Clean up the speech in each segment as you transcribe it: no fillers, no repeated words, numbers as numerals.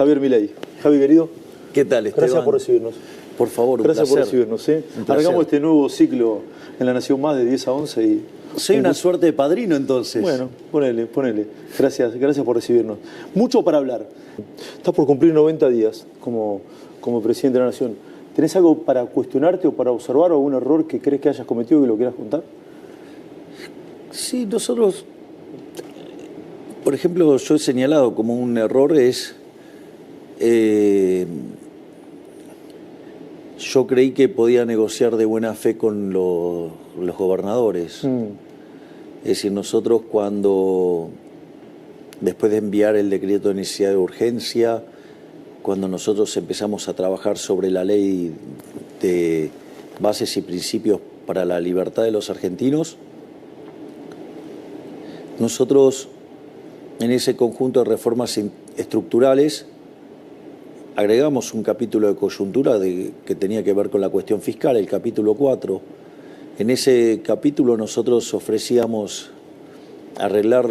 Javier Milei. Javi, querido. ¿Qué tal, Esteban? Gracias por recibirnos. Por favor, un Gracias placer. por recibirnos. ¿Sí? Un placer. Arrancamos este nuevo ciclo en La Nación Más de 10 a 11. Y soy una suerte de padrino, entonces. Bueno, ponele. Gracias por recibirnos. Mucho para hablar. Estás por cumplir 90 días como presidente de la Nación. ¿Tenés algo para cuestionarte o para observar o algún error que crees que hayas cometido que lo quieras contar? Sí, nosotros, por ejemplo, yo he señalado como un error es... yo creí que podía negociar de buena fe con los gobernadores. Es decir, nosotros cuando, después de enviar el decreto de necesidad de urgencia, cuando nosotros empezamos a trabajar sobre la ley de bases y principios para la libertad de los argentinos, nosotros en ese conjunto de reformas estructurales agregamos un capítulo de coyuntura que tenía que ver con la cuestión fiscal, el capítulo 4. En ese capítulo nosotros ofrecíamos arreglar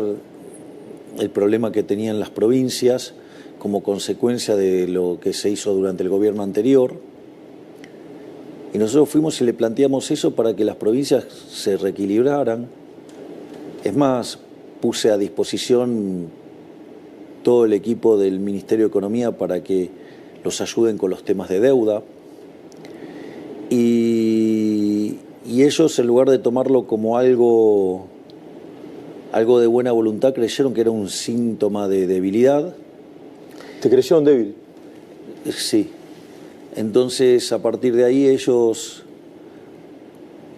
el problema que tenían las provincias como consecuencia de lo que se hizo durante el gobierno anterior. Y nosotros fuimos y le planteamos eso para que las provincias se reequilibraran. Es más, puse a disposición todo el equipo del Ministerio de Economía para que los ayuden con los temas de deuda. Y ellos, en lugar de tomarlo como algo de buena voluntad, creyeron que era un síntoma de debilidad. ¿Te creyeron débil? Sí. Entonces, a partir de ahí, ellos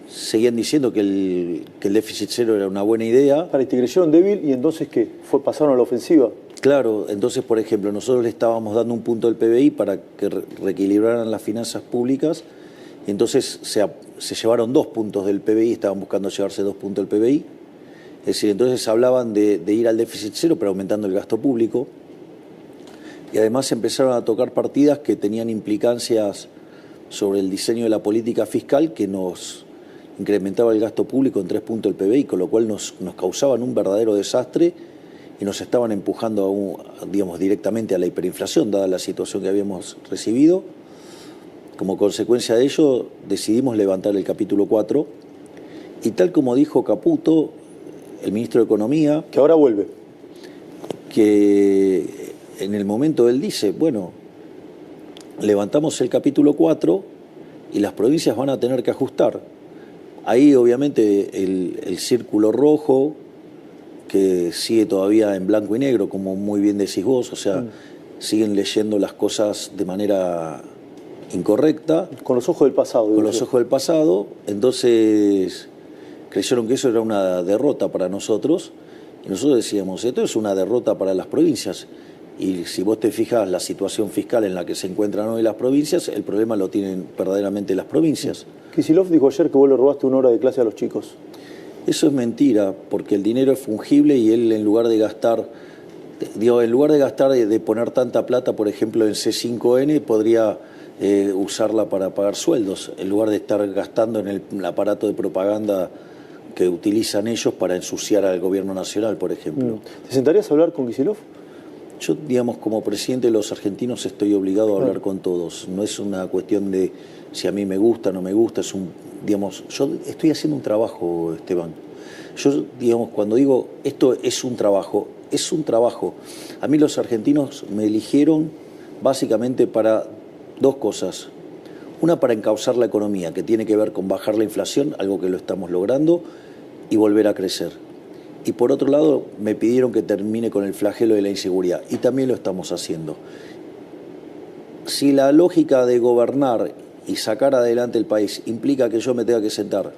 seguían diciendo que el déficit cero era una buena idea. ¿Te creyeron débil y entonces qué? ¿Pasaron a la ofensiva? Claro, entonces, por ejemplo, nosotros le estábamos dando un punto del PBI para que reequilibraran las finanzas públicas, y entonces se llevaron 2 puntos del PBI, estaban buscando llevarse 2 puntos del PBI. Es decir, entonces hablaban de ir al déficit cero, pero aumentando el gasto público. Y además empezaron a tocar partidas que tenían implicancias sobre el diseño de la política fiscal que nos incrementaba el gasto público en 3 puntos del PBI, con lo cual nos causaban un verdadero desastre y nos estaban empujando directamente a la hiperinflación, dada la situación que habíamos recibido. Como consecuencia de ello, decidimos levantar el capítulo 4 y tal como dijo Caputo, el ministro de Economía... Que ahora vuelve. Que en el momento él dice, bueno, levantamos el capítulo 4 y las provincias van a tener que ajustar. Ahí obviamente el círculo rojo, que sigue todavía en blanco y negro, como muy bien decís vos, o sea, siguen leyendo las cosas de manera incorrecta. Con los ojos del pasado. Con los ojos del pasado, entonces creyeron que eso era una derrota para nosotros, y nosotros decíamos, esto es una derrota para las provincias. Y si vos te fijas la situación fiscal en la que se encuentran hoy las provincias, el problema lo tienen verdaderamente las provincias. Kicillof dijo ayer que vos le robaste 1 hora de clase a los chicos. Eso es mentira, porque el dinero es fungible y él en lugar de gastar, de poner tanta plata, por ejemplo, en C5N, podría usarla para pagar sueldos, en lugar de estar gastando en el aparato de propaganda que utilizan ellos para ensuciar al gobierno nacional, por ejemplo. ¿Te sentarías a hablar con Kicillof? Yo, como presidente de los argentinos, estoy obligado a hablar con todos. No es una cuestión de si a mí me gusta o no me gusta. Yo estoy haciendo un trabajo, Esteban. Yo, cuando digo esto es un trabajo, es un trabajo. A mí los argentinos me eligieron básicamente para 2 cosas. Una, para encauzar la economía, que tiene que ver con bajar la inflación, algo que lo estamos logrando, y volver a crecer. Y por otro lado, me pidieron que termine con el flagelo de la inseguridad, y también lo estamos haciendo. Si la lógica de gobernar y sacar adelante el país implica que yo me tenga que sentar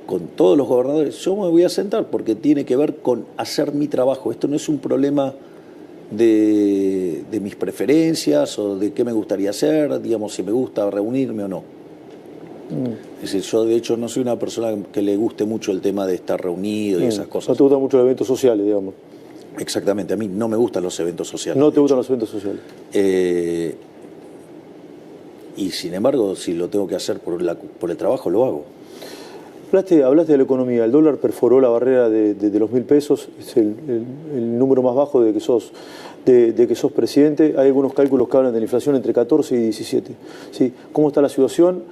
con todos los gobernadores, yo me voy a sentar porque tiene que ver con hacer mi trabajo. Esto no es un problema de mis preferencias o de qué me gustaría hacer, si me gusta reunirme o no. Es decir, yo de hecho no soy una persona que le guste mucho el tema de estar reunido y esas cosas. No te gustan mucho los eventos sociales, digamos. Exactamente, a mí no me gustan los eventos sociales. No te gustan los eventos sociales. Y sin embargo, si lo tengo que hacer por el trabajo, lo hago. Hablaste de la economía. El dólar perforó la barrera de los 1.000 pesos. Es el número más bajo de que sos de que sos presidente. Hay algunos cálculos que hablan de la inflación entre 14 y 17. ¿Sí? ¿Cómo está la situación?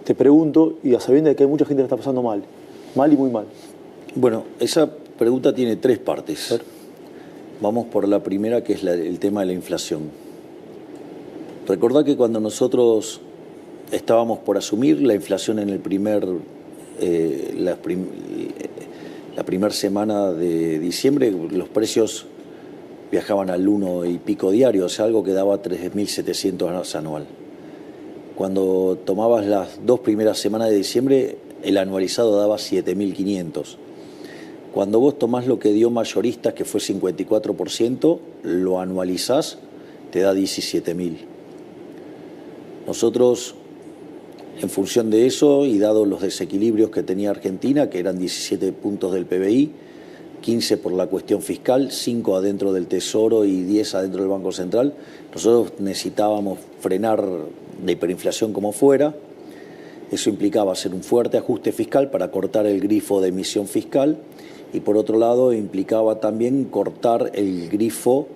Te pregunto, y a sabiendas de que hay mucha gente que la está pasando mal y muy mal. Bueno, esa pregunta tiene tres partes. Vamos por la primera, que es el tema de la inflación. Recordá que cuando nosotros estábamos por asumir la inflación en la primera semana de diciembre, los precios viajaban al 1 y pico diario, o sea, algo que daba 3.700 anual. Cuando tomabas las 2 primeras semanas de diciembre, el anualizado daba 7.500. Cuando vos tomás lo que dio mayoristas, que fue 54%, lo anualizás, te da 17.000. Nosotros, en función de eso y dado los desequilibrios que tenía Argentina, que eran 17 puntos del PBI, 15 por la cuestión fiscal, 5 adentro del Tesoro y 10 adentro del Banco Central, nosotros necesitábamos frenar la hiperinflación como fuera. Eso implicaba hacer un fuerte ajuste fiscal para cortar el grifo de emisión fiscal y por otro lado implicaba también cortar el grifo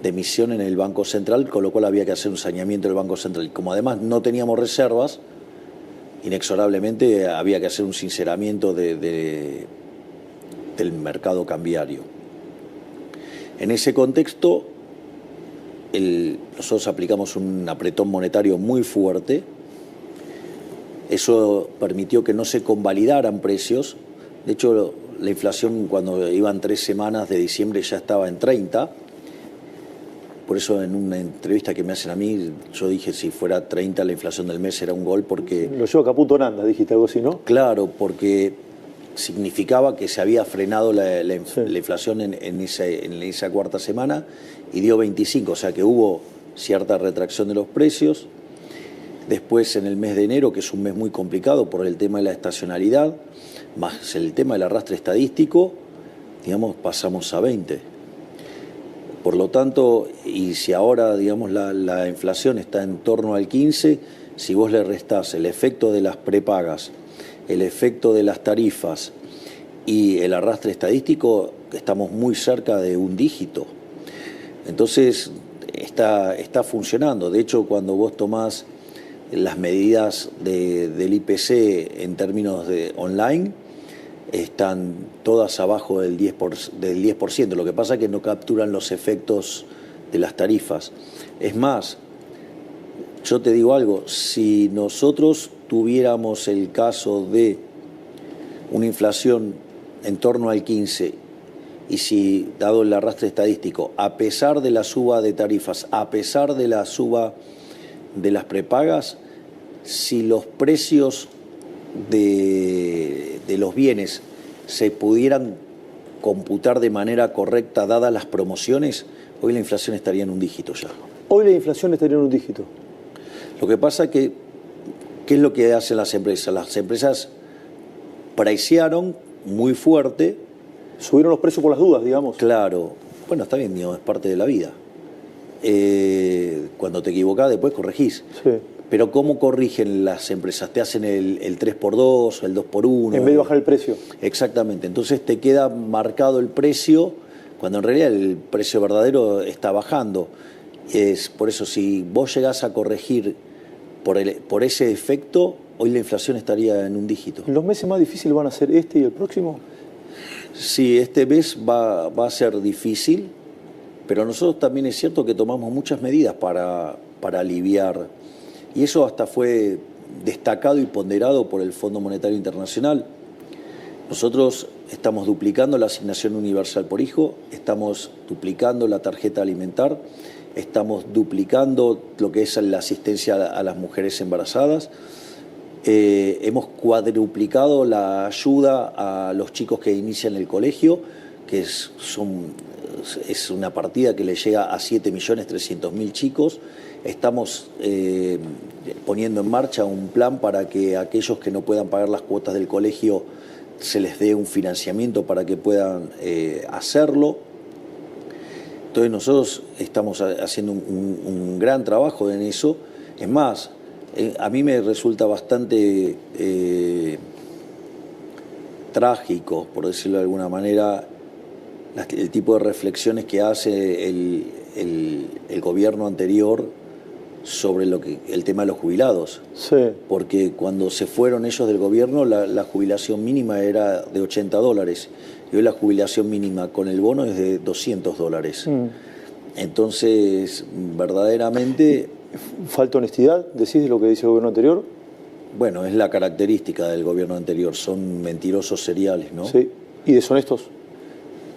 de emisión en el Banco Central, con lo cual había que hacer un saneamiento del Banco Central. Y como además no teníamos reservas, inexorablemente había que hacer un sinceramiento del mercado cambiario. En ese contexto, nosotros aplicamos un apretón monetario muy fuerte. Eso permitió que no se convalidaran precios. De hecho, la inflación cuando iban 3 semanas de diciembre ya estaba en 30. Por eso en una entrevista que me hacen a mí, yo dije si fuera 30 la inflación del mes era un gol porque... Lo llevo a Caputo Nanda, dijiste algo así, ¿no? Claro, porque significaba que se había frenado la inflación en esa cuarta semana y dio 25, o sea que hubo cierta retracción de los precios. Después en el mes de enero, que es un mes muy complicado por el tema de la estacionalidad, más el tema del arrastre estadístico, digamos, pasamos a 20. Por lo tanto, y si ahora, digamos, la inflación está en torno al 15, si vos le restás el efecto de las prepagas, el efecto de las tarifas y el arrastre estadístico, estamos muy cerca de un dígito. Entonces, está funcionando. De hecho, cuando vos tomás las medidas del IPC en términos de online, están todas abajo del 10%. Lo que pasa es que no capturan los efectos de las tarifas. Es más, yo te digo algo, si nosotros tuviéramos el caso de una inflación en torno al 15 y si, dado el arrastre estadístico, a pesar de la suba de tarifas, a pesar de la suba de las prepagas, si los precios de los bienes se pudieran computar de manera correcta dadas las promociones, hoy la inflación estaría en un dígito ya. Hoy la inflación estaría en un dígito. Lo que pasa que, ¿qué es lo que hacen las empresas? Las empresas pricearon muy fuerte. Subieron los precios por las dudas, digamos. Claro, bueno, está bien, es parte de la vida. Cuando te equivocás, después corregís. Sí. Pero ¿cómo corrigen las empresas? Te hacen el 3x2, el 2x1. En vez de bajar el precio. Exactamente. Entonces te queda marcado el precio, cuando en realidad el precio verdadero está bajando. Es por eso, si vos llegás a corregir por ese efecto, hoy la inflación estaría en un dígito. ¿Los meses más difíciles van a ser este y el próximo? Sí, este mes va a ser difícil, pero nosotros también es cierto que tomamos muchas medidas para aliviar. Y eso hasta fue destacado y ponderado por el Fondo Monetario Internacional. Nosotros estamos duplicando la asignación universal por hijo, estamos duplicando la tarjeta alimentar, estamos duplicando lo que es la asistencia a las mujeres embarazadas, hemos cuadruplicado la ayuda a los chicos que inician el colegio, que es una partida que le llega a 7.300.000 chicos. Estamos poniendo en marcha un plan para que aquellos que no puedan pagar las cuotas del colegio se les dé un financiamiento para que puedan hacerlo. Entonces nosotros estamos haciendo un gran trabajo en eso. Es más, a mí me resulta bastante trágico, por decirlo de alguna manera, el tipo de reflexiones que hace el gobierno anterior sobre el tema de los jubilados. Sí. Porque cuando se fueron ellos del gobierno, la jubilación mínima era de $80. Y hoy la jubilación mínima con el bono es de $200. Entonces, verdaderamente... ¿Falta honestidad, decís, de lo que dice el gobierno anterior? Bueno, es la característica del gobierno anterior. Son mentirosos seriales, ¿no? Sí. ¿Y deshonestos?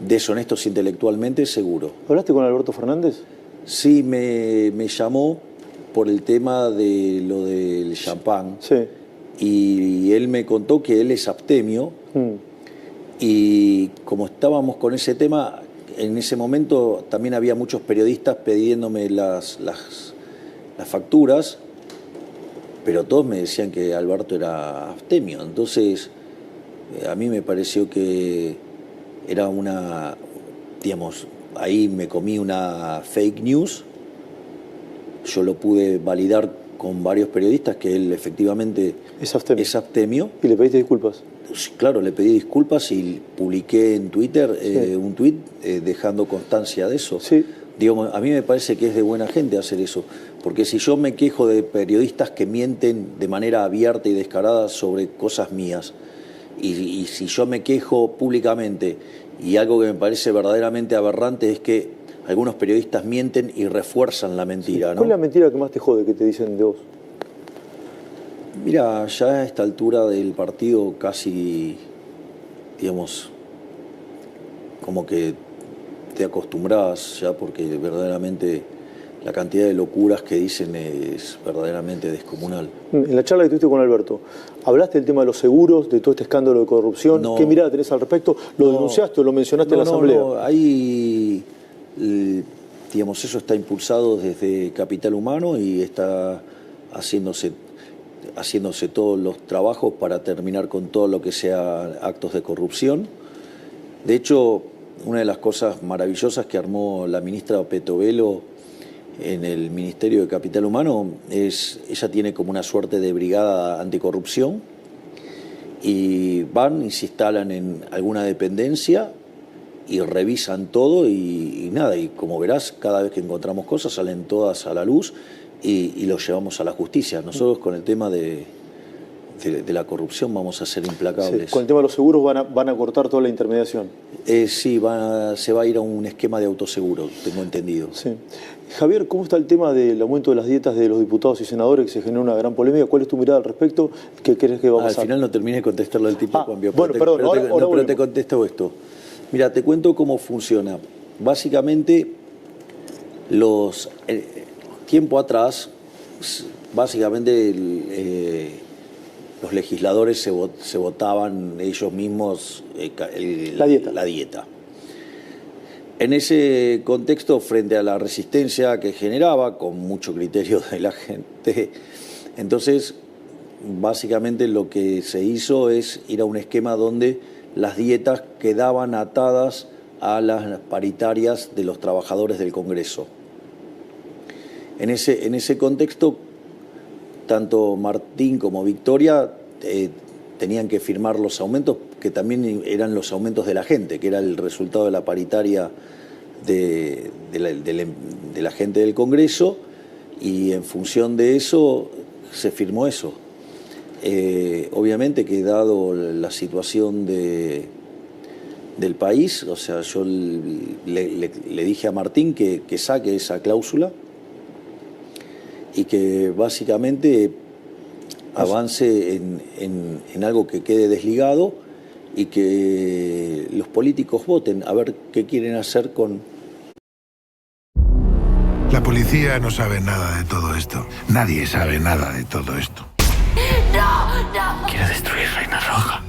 Deshonestos intelectualmente, seguro. ¿Hablaste con Alberto Fernández? Sí, me llamó por el tema de lo del champán. Sí. Y él me contó que él es abstemio. Y como estábamos con ese tema, en ese momento también había muchos periodistas pidiéndome las facturas, pero todos me decían que Alberto era abstemio. Entonces, a mí me pareció que era una, digamos, ahí me comí una fake news. Yo lo pude validar con varios periodistas que él efectivamente es abstemio. ¿Y le pediste disculpas? Sí, claro, le pedí disculpas y publiqué en Twitter un tuit dejando constancia de eso. Sí. Digo, a mí me parece que es de buena gente hacer eso, porque si yo me quejo de periodistas que mienten de manera abierta y descarada sobre cosas mías, y si yo me quejo públicamente, y algo que me parece verdaderamente aberrante es que algunos periodistas mienten y refuerzan la mentira, ¿no? ¿Cuál es la mentira que más te jode que te dicen de vos? Mira, ya a esta altura del partido casi, digamos, como que te acostumbras ya, porque verdaderamente la cantidad de locuras que dicen es verdaderamente descomunal. En la charla que tuviste con Alberto, ¿hablaste del tema de los seguros, de todo este escándalo de corrupción? No. ¿Qué mirada tenés al respecto? ¿Lo denunciaste o lo mencionaste en la asamblea? No, ahí, digamos, eso está impulsado desde Capital Humano y está haciéndose todos los trabajos para terminar con todo lo que sea actos de corrupción. De hecho, una de las cosas maravillosas que armó la ministra Petovelo en el Ministerio de Capital Humano es, ella tiene como una suerte de brigada anticorrupción y van y se instalan en alguna dependencia y revisan todo y nada, y como verás, cada vez que encontramos cosas salen todas a la luz y los llevamos a la justicia. Nosotros con el tema de la corrupción vamos a ser implacables. Sí, con el tema de los seguros van a cortar toda la intermediación. Sí, se va a ir a un esquema de autoseguro, tengo entendido. Sí. Javier, ¿cómo está el tema del aumento de las dietas de los diputados y senadores que se generó una gran polémica? ¿Cuál es tu mirada al respecto? ¿Qué crees que va a pasar? Al final no terminé de contestarlo al tipo Juan Bio. Bueno, perdón, pero te contesto esto. Mira, te cuento cómo funciona. Básicamente, tiempo atrás, básicamente los legisladores se votaban ellos mismos la dieta. En ese contexto, frente a la resistencia que generaba, con mucho criterio de la gente, entonces básicamente lo que se hizo es ir a un esquema donde las dietas quedaban atadas a las paritarias de los trabajadores del Congreso. En ese contexto, tanto Martín como Victoria tenían que firmar los aumentos, que también eran los aumentos de la gente, que era el resultado de la paritaria de la gente del Congreso, y en función de eso se firmó eso. Obviamente que dado la situación del país, o sea, yo le dije a Martín que saque esa cláusula y que básicamente avance en algo que quede desligado y que los políticos voten a ver qué quieren hacer con... La policía no sabe nada de todo esto. Nadie sabe nada de todo esto. ¡No! Quiere destruir Reina Roja.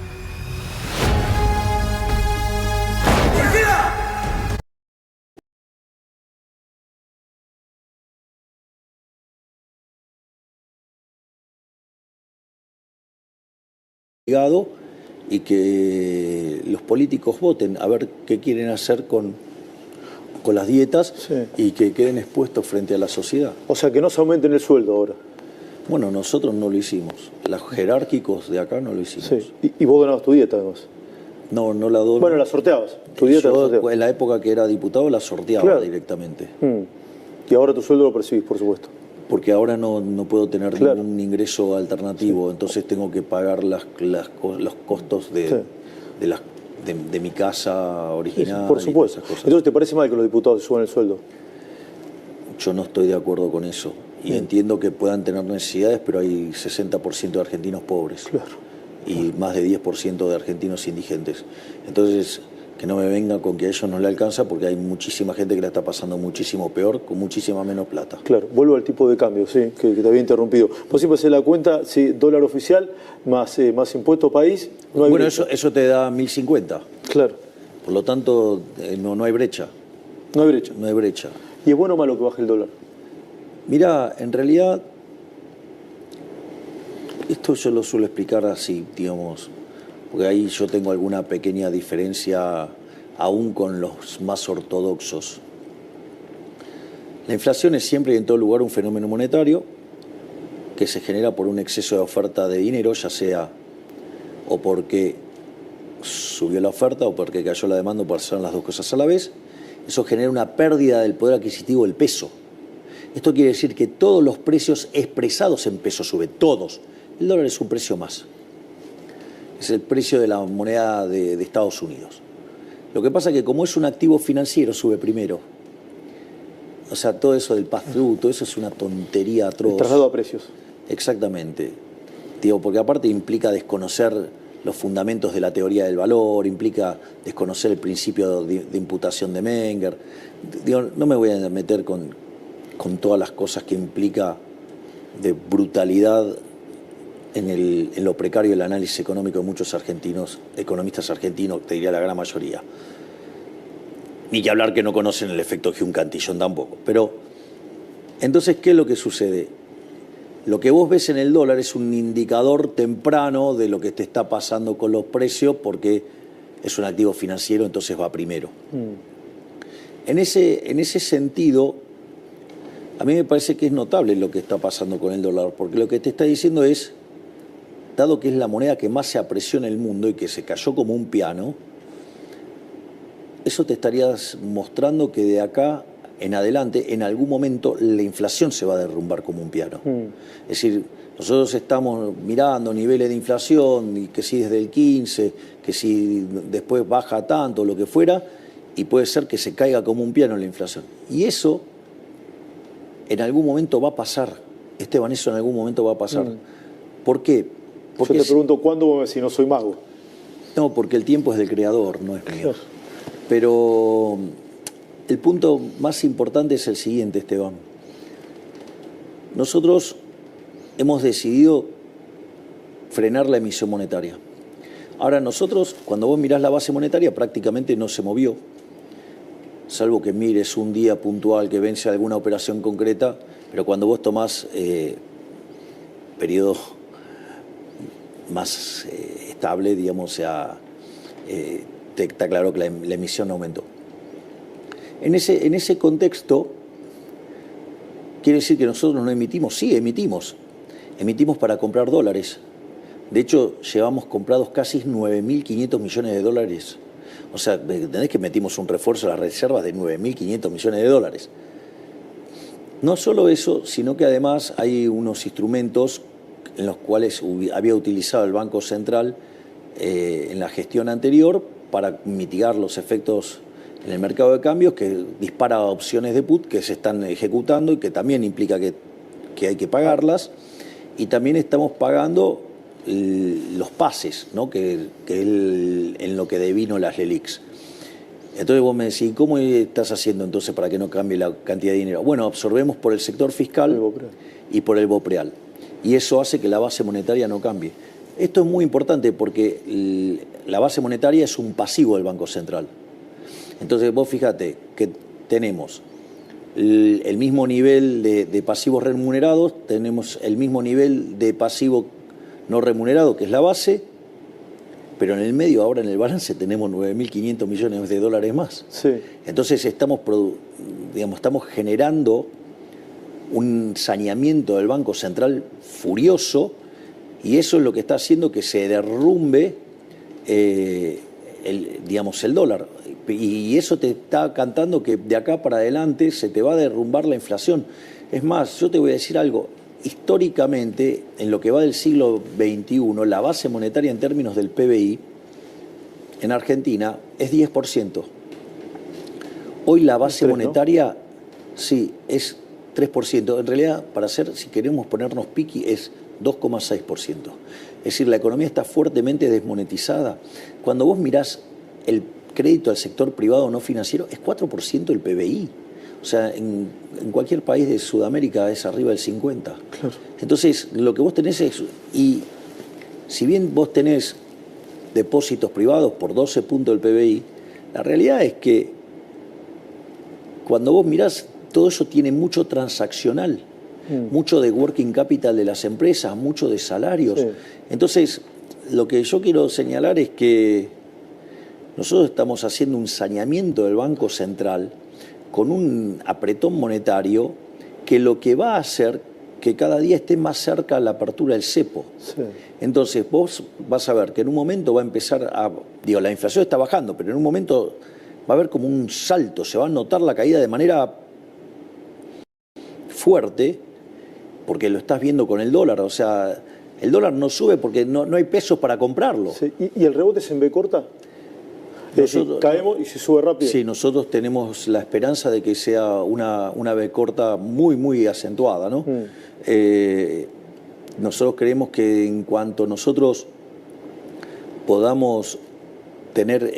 Y que los políticos voten a ver qué quieren hacer con las dietas, sí, y que queden expuestos frente a la sociedad. O sea, que no se aumenten el sueldo ahora. Bueno, nosotros no lo hicimos. Los jerárquicos de acá no lo hicimos. Sí. ¿Y vos donabas tu dieta además? No, no la doy. Bueno, la sorteabas. Tu dieta la Yo, sorteabas. en la época que era diputado, la sorteaba Claro. directamente. Y ahora tu sueldo lo percibís, por supuesto. Porque ahora no puedo tener Claro. ningún ingreso alternativo, entonces tengo que pagar los costos Sí. de mi casa original. Por y supuesto. esas cosas. Entonces, ¿te parece mal que los diputados suban el sueldo? Yo no estoy de acuerdo con eso. Y entiendo que puedan tener necesidades, pero hay 60% de argentinos pobres. Claro. Y más de 10% de argentinos indigentes. Entonces, que no me vengan con que a ellos no le alcanza, porque hay muchísima gente que la está pasando muchísimo peor, con muchísima menos plata. Claro, vuelvo al tipo de cambio, sí, que te había interrumpido. Vos siempre haces la cuenta, sí, dólar oficial, más impuesto país, no hay Bueno, brecha. eso te da 1050. Claro, Por lo tanto, no hay brecha. no hay brecha. No hay brecha. ¿Y es bueno o malo que baje el dólar? Mira, en realidad, esto yo lo suelo explicar así, digamos, porque ahí yo tengo alguna pequeña diferencia aún con los más ortodoxos. La inflación es siempre y en todo lugar un fenómeno monetario que se genera por un exceso de oferta de dinero, ya sea o porque subió la oferta o porque cayó la demanda, o pasaron las dos cosas a la vez. Eso genera una pérdida del poder adquisitivo del peso. Esto quiere decir que todos los precios expresados en pesos suben, todos. El dólar es un precio más. Es el precio de la moneda de Estados Unidos. Lo que pasa es que como es un activo financiero, sube primero. O sea, todo eso del pass-through, todo eso es una tontería atroz. El traslado a precios. Exactamente. Digo, porque aparte implica desconocer los fundamentos de la teoría del valor, implica desconocer el principio de imputación de Menger. Digo, no me voy a meter con todas las cosas que implica de brutalidad en lo precario del análisis económico de muchos economistas argentinos, te diría la gran mayoría. Ni que hablar que no conocen el efecto Hume-Cantillon tampoco. Pero, entonces, ¿qué es lo que sucede? Lo que vos ves en el dólar es un indicador temprano de lo que te está pasando con los precios, porque es un activo financiero, entonces va primero. En ese sentido, a mí me parece que es notable lo que está pasando con el dólar, porque lo que te está diciendo es, dado que es la moneda que más se apreció en el mundo y que se cayó como un piano, eso te estarías mostrando que de acá en adelante, en algún momento, la inflación se va a derrumbar como un piano. Es decir, nosotros estamos mirando niveles de inflación, y que si desde el 15, que si después baja tanto, lo que fuera, y puede ser que se caiga como un piano la inflación. Y eso en algún momento va a pasar, Esteban, eso en algún momento va a pasar. ¿Por qué? Porque yo te pregunto, ¿cuándo si no soy mago? No, porque el tiempo es del creador, no es mío. Pero el punto más importante es el siguiente, Esteban. Nosotros hemos decidido frenar la emisión monetaria. Ahora nosotros, cuando vos mirás la base monetaria, prácticamente no se movió, salvo que mires un día puntual que vence alguna operación concreta, pero cuando vos tomás periodo más estable, digamos, o sea, está claro que la emisión aumentó. En ese contexto, ¿quiere decir que nosotros no emitimos? Sí, emitimos. Emitimos para comprar dólares. De hecho, llevamos comprados casi 9.500 millones de dólares. O sea, ¿entendés que metimos un refuerzo a las reservas de 9.500 millones de dólares? No solo eso, sino que además hay unos instrumentos en los cuales había utilizado el Banco Central en la gestión anterior para mitigar los efectos en el mercado de cambios, que dispara opciones de put que se están ejecutando y que también implica que hay que pagarlas. Y también estamos pagando los pases, ¿no? que en lo que devino las LELIQs. Entonces vos me decís, ¿cómo estás haciendo entonces para que no cambie la cantidad de dinero? Bueno, absorbemos por el sector fiscal y por el BOPREAL. Y eso hace que la base monetaria no cambie. Esto es muy importante porque la base monetaria es un pasivo del Banco Central. Entonces vos fíjate que tenemos el mismo nivel de pasivos remunerados, tenemos el mismo nivel de pasivo no remunerado, que es la base, pero en el medio, ahora en el balance, tenemos 9.500 millones de dólares más. Sí. Entonces estamos generando un saneamiento del Banco Central furioso, y eso es lo que está haciendo que se derrumbe digamos, el dólar. Y eso te está cantando que de acá para adelante se te va a derrumbar la inflación. Es más, yo te voy a decir algo. Históricamente, en lo que va del siglo XXI, la base monetaria en términos del PBI en Argentina es 10%. Hoy la base monetaria, sí, es 3%. En realidad, si queremos ponernos piqui, es 2,6%. Es decir, la economía está fuertemente desmonetizada. Cuando vos mirás el crédito al sector privado no financiero, es 4% del PBI. O sea, en cualquier país de Sudamérica es arriba del 50%. Claro. Entonces, lo que vos tenés es... Y si bien vos tenés depósitos privados por 12 puntos del PBI, la realidad es que cuando vos mirás, todo eso tiene mucho transaccional, mucho de working capital de las empresas, mucho de salarios. Sí. Entonces, lo que yo quiero señalar es que nosotros estamos haciendo un saneamiento del Banco Central con un apretón monetario que lo que va a hacer que cada día esté más cerca la apertura del cepo. Sí. Entonces vos vas a ver que en un momento va a empezar la inflación está bajando, pero en un momento va a haber como un salto, se va a notar la caída de manera fuerte, porque lo estás viendo con el dólar, o sea, el dólar no sube porque no hay pesos para comprarlo. Sí. ¿Y el rebote es en B corta? Nosotros, caemos y se sube rápido. Sí, nosotros tenemos la esperanza de que sea una B corta muy, muy acentuada, ¿no? Nosotros creemos que en cuanto nosotros podamos tener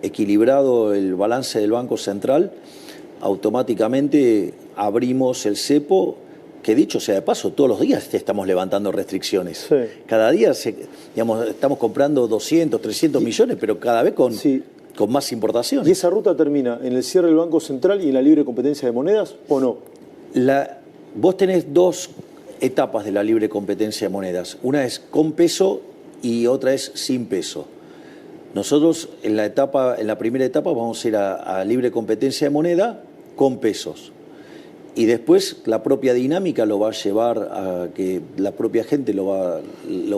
equilibrado el balance del Banco Central, automáticamente abrimos el cepo, que dicho sea de paso, todos los días estamos levantando restricciones. Sí. Cada día estamos comprando 200, 300 millones, pero cada vez con más importaciones. ¿Y esa ruta termina en el cierre del Banco Central y en la libre competencia de monedas o no? Vos tenés dos etapas de la libre competencia de monedas. Una es con peso y otra es sin peso. Nosotros en la primera etapa vamos a ir a libre competencia de moneda con pesos. Y después la propia dinámica lo va a llevar a que la propia gente lo va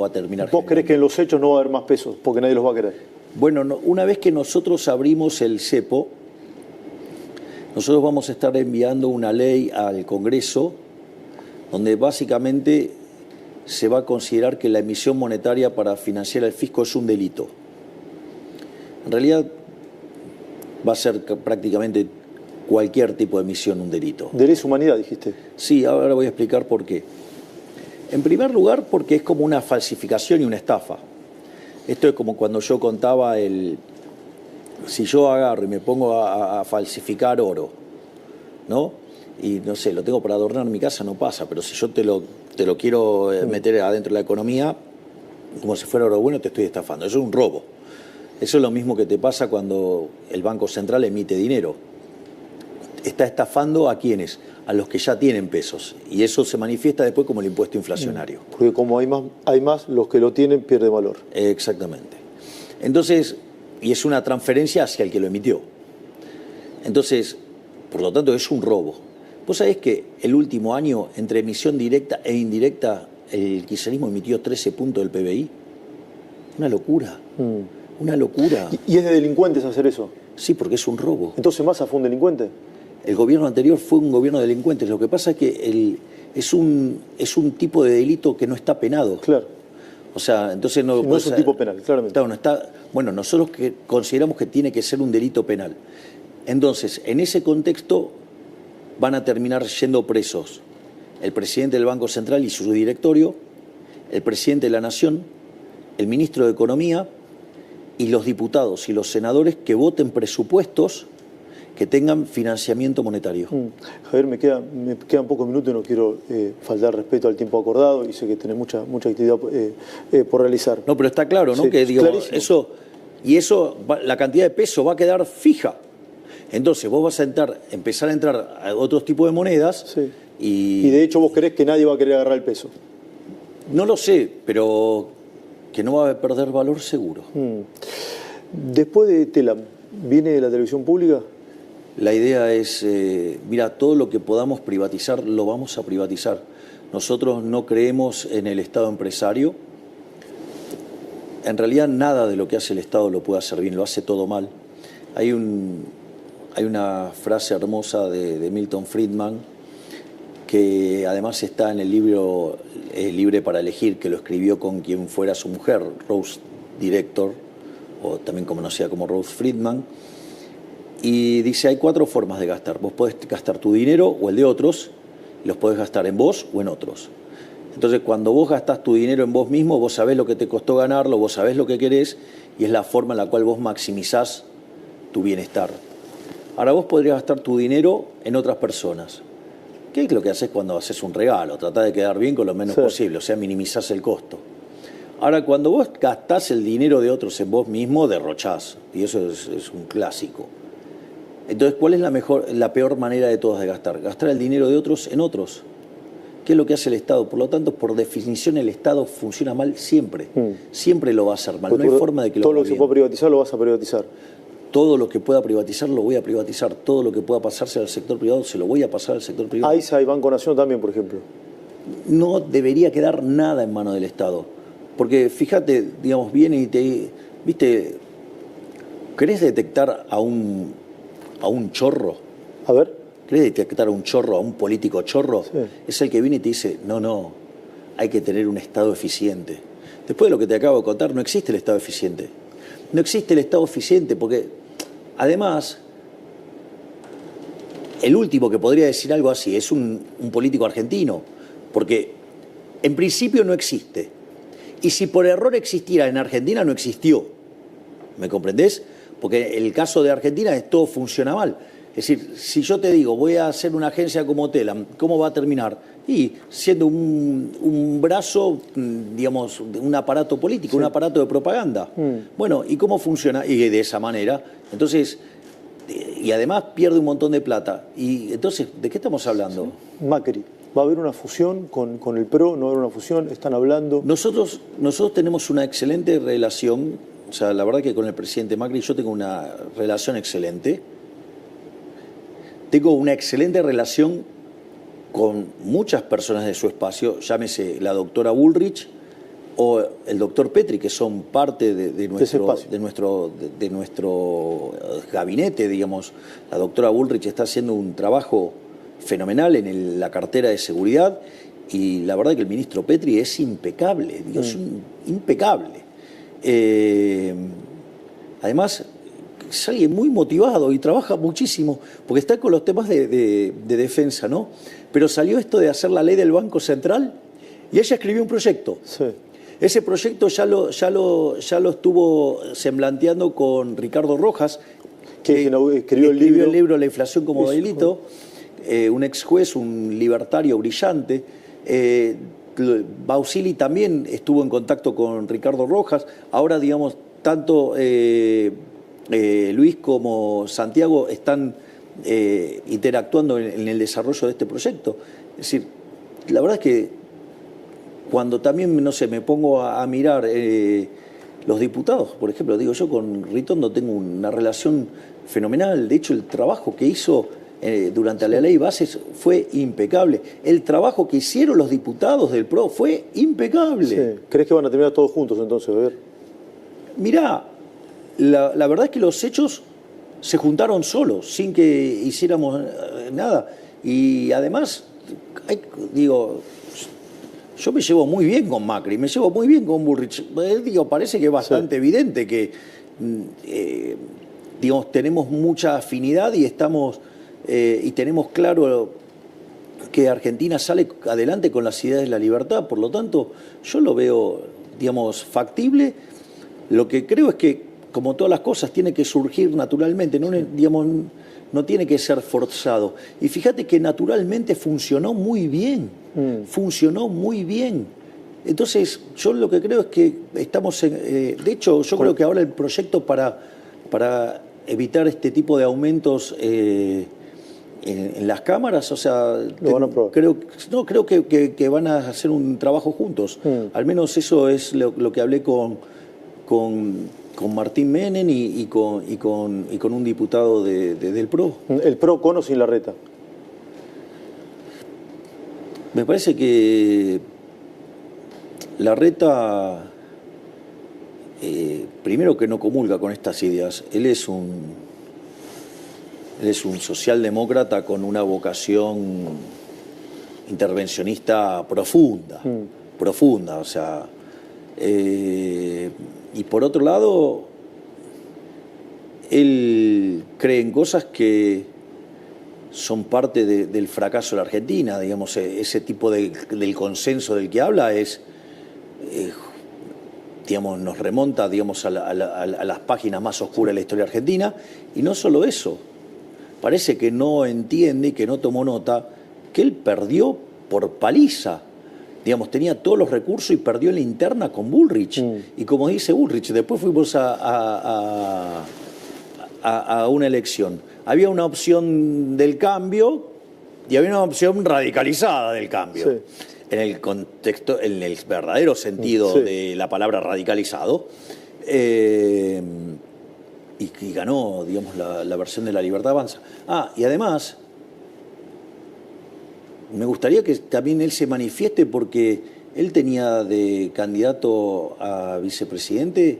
a terminar. ¿Vos creés que en los hechos no va a haber más pesos porque nadie los va a querer? Bueno, una vez que nosotros abrimos el cepo, nosotros vamos a estar enviando una ley al Congreso donde básicamente se va a considerar que la emisión monetaria para financiar el fisco es un delito. En realidad va a ser prácticamente cualquier tipo de emisión un delito. ¿De lesa humanidad, dijiste? Sí, ahora voy a explicar por qué. En primer lugar, porque es como una falsificación y una estafa. Esto es como cuando yo contaba si yo agarro y me pongo a falsificar oro, ¿no? Y no sé, lo tengo para adornar mi casa, no pasa, pero si yo te lo quiero meter adentro de la economía, como si fuera oro bueno, te estoy estafando. Eso es un robo. Eso es lo mismo que te pasa cuando el Banco Central emite dinero. Está estafando a quienes, a los que ya tienen pesos. Y eso se manifiesta después como el impuesto inflacionario. Porque como hay más, los que lo tienen pierden valor. Exactamente. Entonces, y es una transferencia hacia el que lo emitió. Entonces, por lo tanto, es un robo. Vos sabés que el último año, entre emisión directa e indirecta, el kirchnerismo emitió 13 puntos del PBI. Una locura. Una locura. ¿Y es de delincuentes hacer eso? Sí, porque es un robo. ¿Entonces Massa fue un delincuente? El gobierno anterior fue un gobierno de delincuentes. Lo que pasa es que es un tipo de delito que no está penado. Claro. O sea, entonces no... No es un tipo penal, claramente. Claro, no está... Bueno, nosotros consideramos que tiene que ser un delito penal. Entonces, en ese contexto van a terminar yendo presos el presidente del Banco Central y su directorio, el presidente de la Nación, el ministro de Economía y los diputados y los senadores que voten presupuestos que tengan financiamiento monetario. Javier, me quedan pocos minutos y no quiero faltar respeto al tiempo acordado y sé que tenés mucha actividad por realizar. No, pero está claro, ¿no? Sí, que digo, eso, la cantidad de peso va a quedar fija. Entonces vos vas a empezar a entrar a otros tipos de monedas. Sí. Y de hecho vos creés que nadie va a querer agarrar el peso. No lo sé, pero que no va a perder valor seguro. Después de Telam, ¿viene la televisión pública? La idea es, mira, todo lo que podamos privatizar, lo vamos a privatizar. Nosotros no creemos en el Estado empresario. en realidad nada de lo que hace el Estado lo puede hacer bien, lo hace todo mal. Hay una frase hermosa de Milton Friedman, que además está en el libro Libre para elegir, que lo escribió con quien fuera su mujer, Rose Director, o también conocida como Rose Friedman, y dice, hay 4 formas de gastar. Vos podés gastar tu dinero o el de otros, y los podés gastar en vos o en otros. Entonces, cuando vos gastás tu dinero en vos mismo, vos sabés lo que te costó ganarlo, vos sabés lo que querés, y es la forma en la cual vos maximizás tu bienestar. Ahora, vos podrías gastar tu dinero en otras personas. ¿Qué es lo que haces cuando haces un regalo? Tratás de quedar bien con lo menos posible, o sea, minimizás el costo. Ahora, cuando vos gastás el dinero de otros en vos mismo, derrochás, y eso es un clásico. Entonces, ¿cuál es la peor manera de todas de gastar? Gastar el dinero de otros en otros. ¿Qué es lo que hace el Estado? Por lo tanto, por definición, el Estado funciona mal siempre. Siempre lo va a hacer mal. No hay forma de que lo haga bien. Todo lo que se pueda privatizar lo vas a privatizar. Todo lo que pueda privatizar lo voy a privatizar. Todo lo que pueda pasarse al sector privado se lo voy a pasar al sector privado. AISA y Banco Nación también, por ejemplo. No debería quedar nada en manos del Estado. Porque fíjate, digamos, viene y te... ¿Viste? ¿Querés detectar a un chorro? A ver. ¿Querés detectar a un chorro, a un político chorro? Sí. Es el que viene y te dice, no, hay que tener un Estado eficiente. Después de lo que te acabo de contar, no existe el Estado eficiente. No existe el Estado eficiente porque... Además, el último que podría decir algo así es un político argentino, porque en principio no existe. Y si por error existiera en Argentina, no existió. ¿Me comprendés? Porque el caso de Argentina es todo funciona mal. Es decir, si yo te digo, voy a hacer una agencia como Telam, ¿cómo va a terminar? Y siendo un brazo, digamos, un aparato político, un aparato de propaganda. Bueno, ¿y cómo funciona? Y de esa manera. Entonces, y además pierde un montón de plata. Y entonces, ¿de qué estamos hablando? Macri. ¿Va a haber una fusión con el PRO? ¿No va a haber una fusión? ¿Están hablando? Nosotros tenemos una excelente relación. O sea, la verdad que con el presidente Macri yo tengo una relación excelente. Tengo una excelente relación con muchas personas de su espacio, llámese la doctora Bullrich o el doctor Petri, que son parte de nuestro gabinete, digamos. La doctora Bullrich está haciendo un trabajo fenomenal en la cartera de seguridad y la verdad que el ministro Petri es impecable, es impecable. Además, es alguien muy motivado y trabaja muchísimo, porque está con los temas de defensa, ¿no? Pero salió esto de hacer la ley del Banco Central y ella escribió un proyecto. Sí. Ese proyecto ya lo estuvo semblanteando con Ricardo Rojas, que escribió el libro La inflación como delito, un ex juez, un libertario brillante. Bausili también estuvo en contacto con Ricardo Rojas. Ahora, digamos, tanto Luis como Santiago están interactuando en el desarrollo de este proyecto. Es decir, la verdad es que cuando también, no sé, me pongo a mirar los diputados, por ejemplo, digo, yo con Ritondo tengo una relación fenomenal. De hecho, el trabajo que hizo durante la ley Bases fue impecable. El trabajo que hicieron los diputados del PRO fue impecable. Sí. ¿Crees que van a terminar todos juntos entonces? A ver. Mirá, la verdad es que los hechos se juntaron solos, sin que hiciéramos nada. Y además, digo, yo me llevo muy bien con Macri, me llevo muy bien con Bullrich. Digo, parece que es bastante evidente que digamos, tenemos mucha afinidad y tenemos claro que Argentina sale adelante con las ideas de la libertad. Por lo tanto, yo lo veo, digamos, factible. Lo que creo es que, como todas las cosas, tiene que surgir naturalmente, digamos, no tiene que ser forzado. Y fíjate que naturalmente funcionó muy bien, funcionó muy bien. Entonces, yo lo que creo es que estamos de hecho, yo creo que ahora el proyecto para evitar este tipo de aumentos en las cámaras, o sea, lo van a probar. Creo que van a hacer un trabajo juntos. Al menos eso es lo que hablé con Martín Menem y con un diputado del PRO. ¿El PRO con o sin Larreta? Me parece que Larreta primero que no comulga con estas ideas. Él es un socialdemócrata con una vocación intervencionista profunda, o sea, y por otro lado, él cree en cosas que son parte del fracaso de la Argentina, digamos, ese tipo del consenso del que habla digamos, nos remonta, digamos, a las páginas más oscuras de la historia argentina, y no solo eso, parece que no entiende y que no tomó nota que él perdió por paliza. Digamos, tenía todos los recursos y perdió en la interna con Bullrich. Y como dice Bullrich, después fuimos a una elección. Había una opción del cambio y había una opción radicalizada del cambio. Sí. En el contexto, en el verdadero sentido de la palabra radicalizado. Y ganó, digamos, la versión de La Libertad Avanza. Y además, me gustaría que también él se manifieste, porque él tenía de candidato a vicepresidente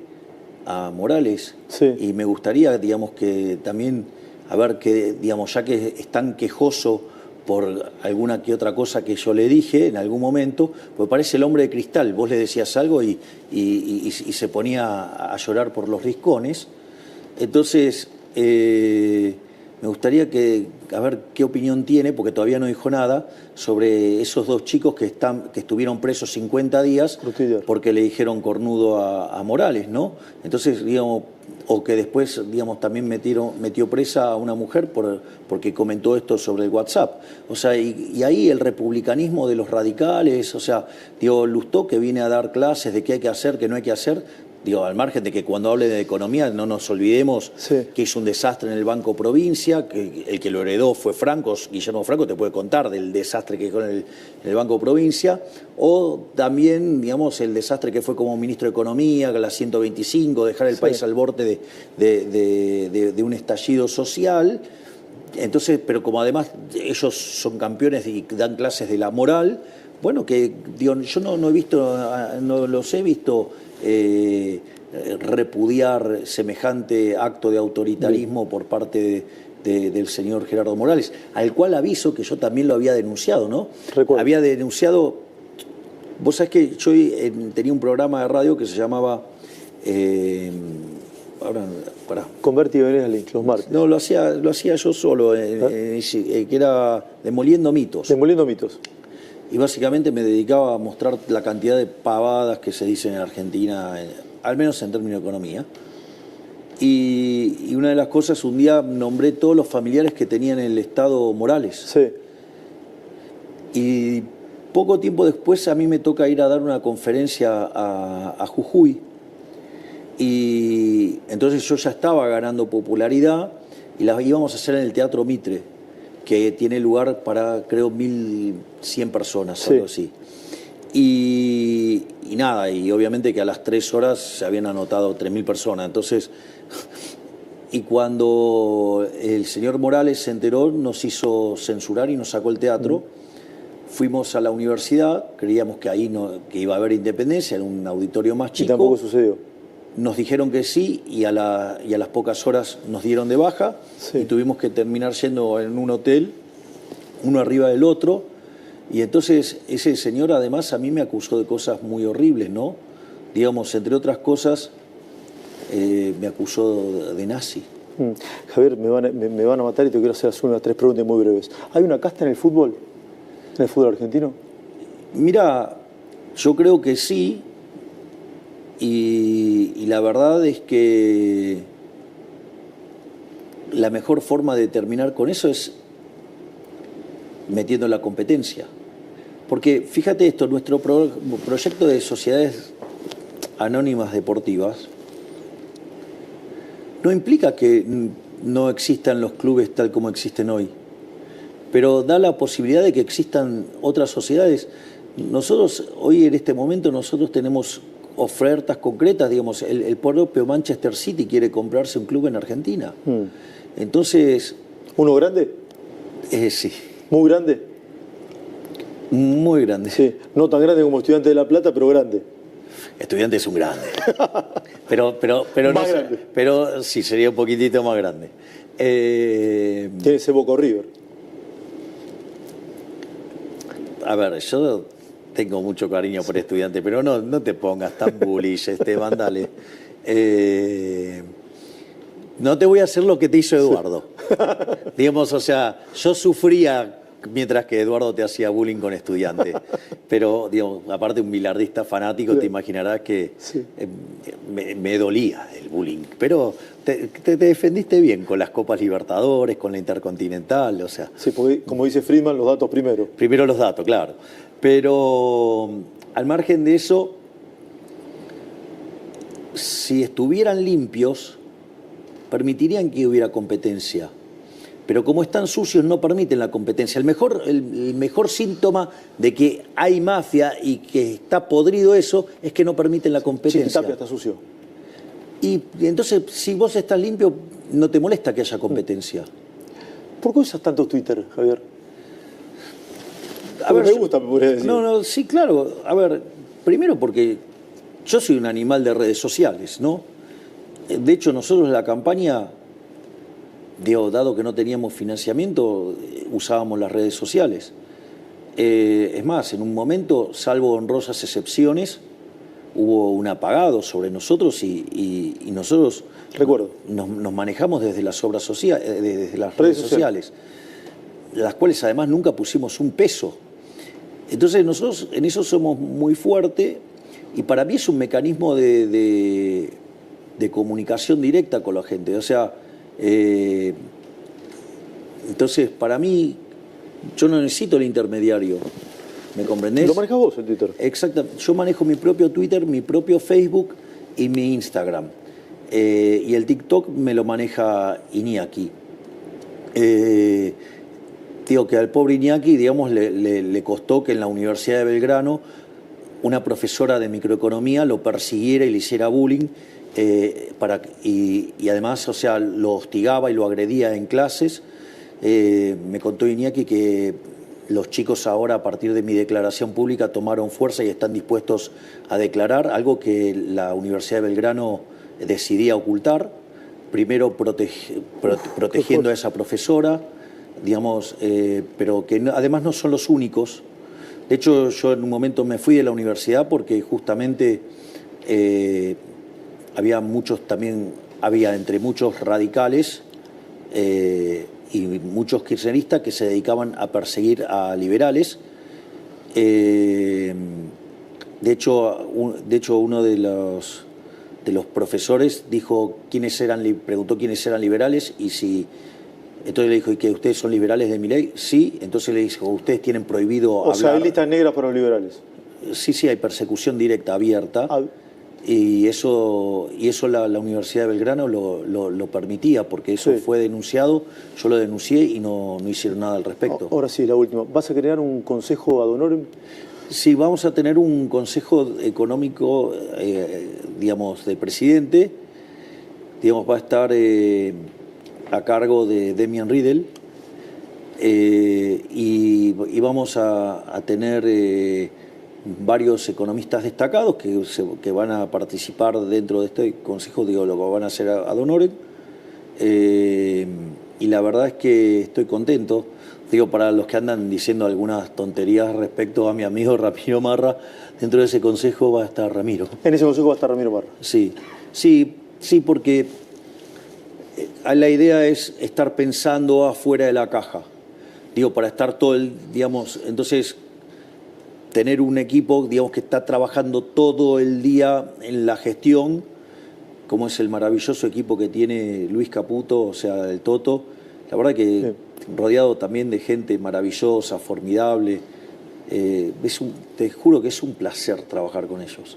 a Morales. Sí. Y me gustaría, digamos, que también, a ver, que, digamos, ya que es tan quejoso por alguna que otra cosa que yo le dije en algún momento, pues parece el hombre de cristal. Vos le decías algo y se ponía a llorar por los riscones. Entonces, me gustaría a ver qué opinión tiene, porque todavía no dijo nada, sobre esos dos chicos que estuvieron presos 50 días porque le dijeron cornudo a Morales, ¿no? Entonces, digamos, o que después, digamos, también metió presa a una mujer porque comentó esto sobre el WhatsApp. O sea, y ahí el republicanismo de los radicales, o sea, digo, Lustó, que viene a dar clases de qué hay que hacer, qué no hay que hacer. Digo, al margen de que cuando hable de economía no nos olvidemos que hizo un desastre en el Banco Provincia, que el que lo heredó fue Franco, Guillermo Franco te puede contar del desastre que dejó en el Banco Provincia, o también, digamos, el desastre que fue como ministro de Economía, la 125, dejar el país al borde de un estallido social. Entonces, pero como además ellos son campeones y dan clases de la moral, bueno, que digo, yo no he visto, no los he visto repudiar semejante acto de autoritarismo por parte del señor Gerardo Morales, al cual aviso que yo también lo había denunciado, ¿no? Recuerdo. Había denunciado, vos sabés que yo tenía un programa de radio que se llamaba Converti y Benelli, los martes. No, lo hacía yo solo, que era Demoliendo Mitos. Demoliendo Mitos. Y básicamente me dedicaba a mostrar la cantidad de pavadas que se dicen en Argentina, al menos en términos de economía. Y una de las cosas, un día nombré todos los familiares que tenían el Estado Morales. Sí. Y poco tiempo después a mí me toca ir a dar una conferencia a Jujuy. Y entonces yo ya estaba ganando popularidad y la íbamos a hacer en el Teatro Mitre, que tiene lugar para, creo, 1.100 personas, algo así. Y nada, y obviamente que a las 3 horas se habían anotado 3.000 personas. Entonces, y cuando el señor Morales se enteró, nos hizo censurar y nos sacó el teatro. Fuimos a la universidad, creíamos que ahí que iba a haber independencia, era un auditorio más chico. Y tampoco sucedió. Nos dijeron que sí y a las pocas horas nos dieron de baja y tuvimos que terminar yendo en un hotel, uno arriba del otro. Y entonces ese señor además a mí me acusó de cosas muy horribles, ¿no? Digamos, entre otras cosas, me acusó de nazi. Javier, me van a matar y te quiero hacer unas 3 preguntas muy breves. ¿Hay una casta en el fútbol argentino? Mira, yo creo que sí. Y la verdad es que la mejor forma de terminar con eso es metiendo la competencia. Porque fíjate esto, nuestro proyecto de sociedades anónimas deportivas no implica que no existan los clubes tal como existen hoy, pero da la posibilidad de que existan otras sociedades. Nosotros, hoy en este momento, nosotros tenemos ofertas concretas, digamos, el propio Manchester City quiere comprarse un club en Argentina. Entonces... ¿Uno grande? Sí. ¿Muy grande? Muy grande. Sí, no tan grande como Estudiantes de La Plata, pero grande. Estudiante es un grande. Pero Más no sé, grande. pero sí, sería un poquitito más grande. Tiene ese Boca River. A ver, yo tengo mucho cariño por Estudiante, pero no te pongas tan bullish, Esteban, dale. No te voy a hacer lo que te hizo Eduardo. Digamos, o sea, yo sufría mientras que Eduardo te hacía bullying con Estudiante. Pero, digamos, aparte un bilardista fanático, te imaginarás que Sí. me dolía el bullying. Pero te defendiste bien con las Copas Libertadores, con la Intercontinental, o sea. Sí, porque como dice Friedman, los datos primero. Primero los datos, claro. Pero al margen de eso, si estuvieran limpios, permitirían que hubiera competencia. Pero como están sucios, no permiten la competencia. El mejor síntoma de que hay mafia y que está podrido eso es que no permiten la competencia. Chiquitapia está sucio. Y entonces, si vos estás limpio, no te molesta que haya competencia. ¿Por qué usas tanto Twitter, Javier? A ver, me gusta, me podría decir. No, sí, claro. A ver, primero porque yo soy un animal de redes sociales, ¿no? De hecho, nosotros en la campaña, digo, dado que no teníamos financiamiento, usábamos las redes sociales. Es más, en un momento, salvo honrosas excepciones, hubo un apagado sobre nosotros y nosotros Recuerdo. nos manejamos desde las obras sociales, desde las redes sociales, las cuales además nunca pusimos un peso. Entonces nosotros en eso somos muy fuertes y para mí es un mecanismo de comunicación directa con la gente. O sea, entonces para mí yo no necesito el intermediario. ¿Me comprendés? ¿Lo manejas vos el Twitter? Exacto. Yo manejo mi propio Twitter, mi propio Facebook y mi Instagram. Y el TikTok me lo maneja Iñaki. Digo que al pobre Iñaki, digamos, le costó que en la Universidad de Belgrano una profesora de microeconomía lo persiguiera y le hiciera bullying. Y además, o sea, lo hostigaba y lo agredía en clases. Me contó Iñaki que los chicos ahora, a partir de mi declaración pública, tomaron fuerza y están dispuestos a declarar, algo que la Universidad de Belgrano decidía ocultar, primero protegiendo a esa profesora, digamos, pero que además no son los únicos. De hecho, yo en un momento me fui de la universidad porque justamente había entre muchos radicales y muchos kirchneristas que se dedicaban a perseguir a liberales. De hecho, uno de los profesores preguntó quiénes eran liberales y si... Entonces le dijo, ¿y que ustedes son liberales de Milei? Sí. Entonces le dijo, ¿ustedes tienen prohibido hablar? O sea, hay listas negras para los liberales. Sí, hay persecución directa, abierta. Y eso la Universidad de Belgrano lo permitía, porque eso fue denunciado, yo lo denuncié y no hicieron nada al respecto. Ahora sí, la última. ¿Vas a crear un consejo ad honorem? Sí, vamos a tener un consejo económico, digamos, de presidente. Digamos, va a estar a cargo de Demian Riedel. Y vamos a tener... varios economistas destacados que van a participar dentro de este consejo, digo, lo van a hacer ad honorem. Y la verdad es que estoy contento. Digo, para los que andan diciendo algunas tonterías respecto a mi amigo Ramiro Marra, dentro de ese consejo va a estar Ramiro. En ese consejo va a estar Ramiro Marra. Sí, porque la idea es estar pensando afuera de la caja. Digo, para estar digamos, entonces... tener un equipo, digamos, que está trabajando todo el día en la gestión, como es el maravilloso equipo que tiene Luis Caputo, o sea, el Toto. La verdad que rodeado también de gente maravillosa, formidable. Te juro que es un placer trabajar con ellos.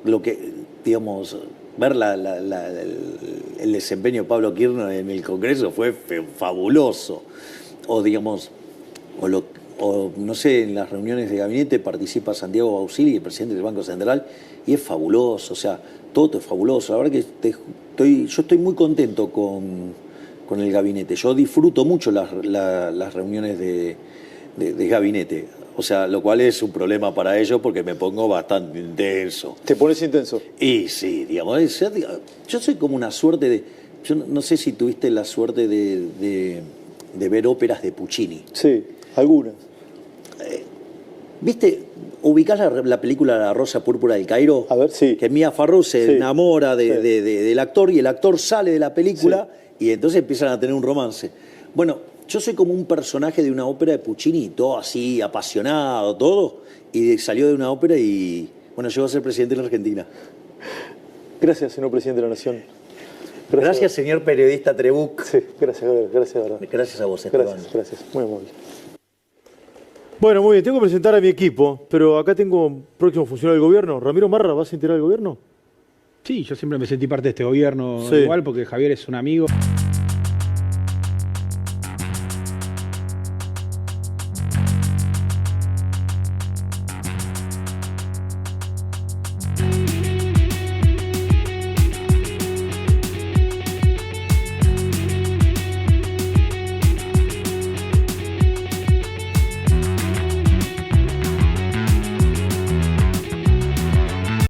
Lo que, digamos, ver el desempeño de Pablo Kirchner en el Congreso fue fabuloso. O, digamos, o no sé, en las reuniones de gabinete participa Santiago Bausili, el presidente del Banco Central, y es fabuloso, o sea, todo es fabuloso. La verdad que yo estoy muy contento con el gabinete. Yo disfruto mucho las reuniones de gabinete. O sea, lo cual es un problema para ellos porque me pongo bastante intenso. Te pones intenso. Y sí, digamos, yo soy como una suerte de... Yo no sé si tuviste la suerte de ver óperas de Puccini. Sí, algunas. ¿Viste? ¿Ubicás la película La Rosa Púrpura del Cairo? A ver, sí. Que Mia Farrow se Sí. enamora Sí. del actor y el actor sale de la película y entonces empiezan a tener un romance. Bueno, yo soy como un personaje de una ópera de Puccini, todo así, apasionado, todo, y salió de una ópera y, bueno, llegó a ser presidente de la Argentina. Gracias, señor presidente de la Nación. Gracias, señor periodista Trebuch. Sí, gracias, gracias, de verdad. Gracias a vos, Esteban. Gracias, muy amable. Bueno, muy bien, tengo que presentar a mi equipo, pero acá tengo un próximo funcionario del gobierno. Ramiro Marra, ¿vas a integrar el gobierno? Sí, yo siempre me sentí parte de este gobierno Sí. igual porque Javier es un amigo.